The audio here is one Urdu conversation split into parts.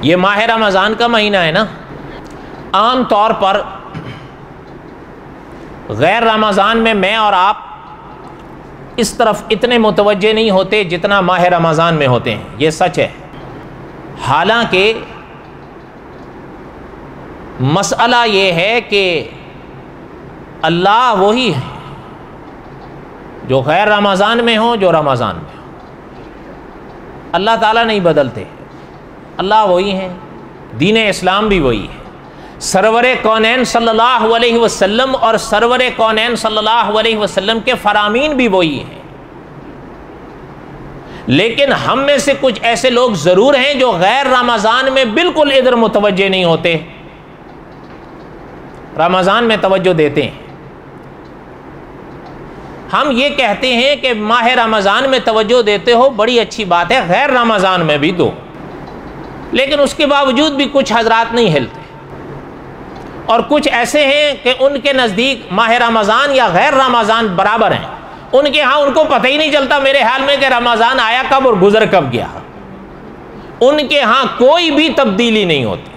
یہ ماہ رمضان کا مہینہ ہے نا، عام طور پر غیر رمضان میں اور آپ اس طرف اتنے متوجہ نہیں ہوتے جتنا ماہ رمضان میں ہوتے ہیں، یہ سچ ہے۔ حالانکہ مسئلہ یہ ہے کہ اللہ وہی ہے جو غیر رمضان میں ہو جو رمضان میں ہو، اللہ تعالیٰ نہیں بدلتے، اللہ وہی ہیں، دین اسلام بھی وہی ہے، سرور کونین صلی اللہ علیہ وسلم اور سرور کونین صلی اللہ علیہ وسلم کے فرامین بھی وہی ہیں۔ لیکن ہم میں سے کچھ ایسے لوگ ضرور ہیں جو غیر رمضان میں بالکل ادھر متوجہ نہیں ہوتے، رمضان میں توجہ دیتے ہیں۔ ہم یہ کہتے ہیں کہ ماہ رمضان میں توجہ دیتے ہو، بڑی اچھی بات ہے، غیر رمضان میں بھی دو، لیکن اس کے باوجود بھی کچھ حضرات نہیں ہلتے، اور کچھ ایسے ہیں کہ ان کے نزدیک ماہ رمضان یا غیر رمضان برابر ہیں، ان کے ہاں ان کو پتہ ہی نہیں چلتا میرے حال میں کہ رمضان آیا کب اور گزر کب گیا، ان کے ہاں کوئی بھی تبدیلی نہیں ہوتی۔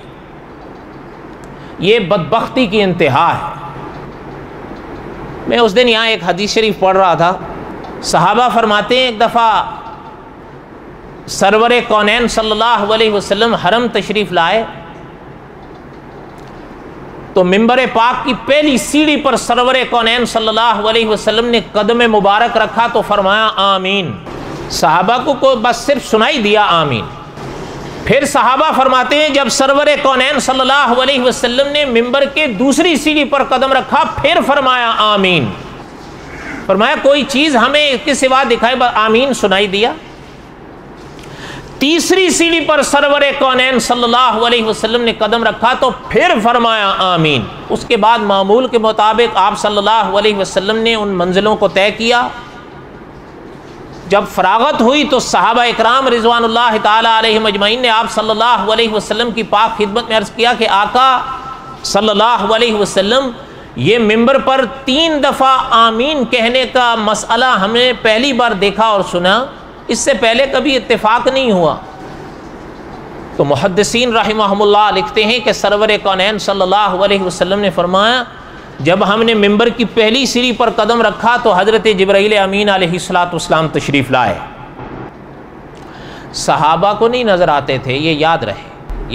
یہ بدبختی کی انتہا ہے۔ میں اس دن یہاں ایک حدیث شریف پڑھ رہا تھا، صحابہ فرماتے ہیں ایک دفعہ سرور کونین صلی اللہ علیہ وسلم حرم تشریف لائے تو منبر پاک کی پہلی سیڑھی پر سرور کونین صلی اللہ علیہ وسلم نے قدم مبارک رکھا تو فرمایا آمین۔ صحابہ کو بس صرف سنائی دیا آمین۔ پھر صحابہ فرماتے ہیں جب سرور کونین صلی اللہ علیہ وسلم نے منبر کے دوسری سیڑھی پر قدم رکھا پھر فرمایا آمین، فرمایا کوئی چیز ہمیں اس کے سوا دکھائے، آمین سنائی دیا۔ تیسری سیڑھی پر سرور کونین صلی اللہ علیہ وسلم نے قدم رکھا تو پھر فرمایا آمین۔ اس کے بعد معمول کے مطابق آپ صلی اللہ علیہ وسلم نے ان منزلوں کو طے کیا۔ جب فراغت ہوئی تو صحابہ اکرام رضوان اللہ تعالی علیہم اجمعین نے آپ صلی اللہ علیہ وسلم کی پاک خدمت میں عرض کیا کہ آقا صلی اللہ علیہ وسلم، یہ منبر پر 3 دفعہ آمین کہنے کا مسئلہ ہم نے پہلی بار دیکھا اور سنا، اس سے پہلے کبھی اتفاق نہیں ہوا۔ تو محدثین رحمہم اللہ لکھتے ہیں کہ سرور کونین صلی اللہ علیہ وسلم نے فرمایا جب ہم نے منبر کی پہلی سیڑھی پر قدم رکھا تو حضرت جبرائیل امین علیہ السلام تشریف لائے۔ صحابہ کو نہیں نظر آتے تھے، یہ یاد رہے،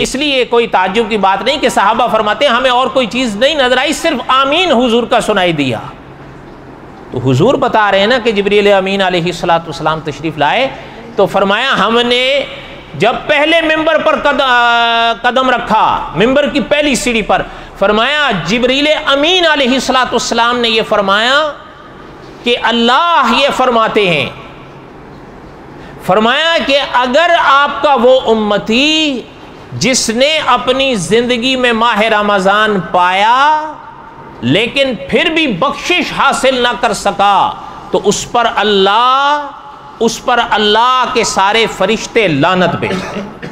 اس لیے کوئی تعجب کی بات نہیں کہ صحابہ فرماتے ہیں ہمیں اور کوئی چیز نہیں نظر آئی، صرف آمین حضور کا سنائی دیا۔ تو حضور بتا رہے ہیں نا کہ جبریل امین علیہ السلام تشریف لائے تو فرمایا ہم نے جب پہلے ممبر پر قدم رکھا، ممبر کی پہلی سیڑھی پر، فرمایا جبریل امین علیہ السلام نے یہ فرمایا کہ اللہ یہ فرماتے ہیں، فرمایا کہ اگر آپ کا وہ امتی جس نے اپنی زندگی میں ماہ رمضان پایا لیکن پھر بھی بخشش حاصل نہ کر سکا تو اس پر اللہ کے سارے فرشتے لعنت بھیجتے ہیں۔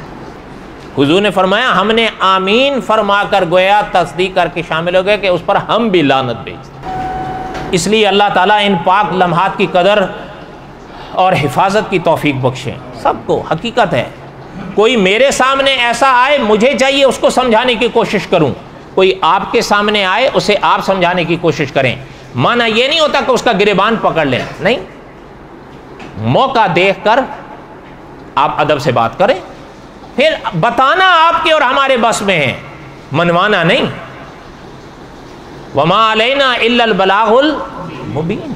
حضور نے فرمایا ہم نے آمین فرما کر گویا تصدیق کر کے شامل ہو گئے کہ اس پر ہم بھی لعنت بھیجتے ہیں۔ اس لیے اللہ تعالیٰ ان پاک لمحات کی قدر اور حفاظت کی توفیق بخشیں سب کو۔ حقیقت ہے کوئی میرے سامنے ایسا آئے مجھے چاہیے اس کو سمجھانے کی کوشش کروں، کوئی آپ کے سامنے آئے اسے آپ سمجھانے کی کوشش کریں۔ معنی یہ نہیں ہوتا کہ اس کا گریبان پکڑ لیں، نہیں، موقع دیکھ کر آپ ادب سے بات کریں، پھر بتانا آپ کے اور ہمارے بس میں ہے، منوانا نہیں۔ وما علینا الا البلاغ المبین۔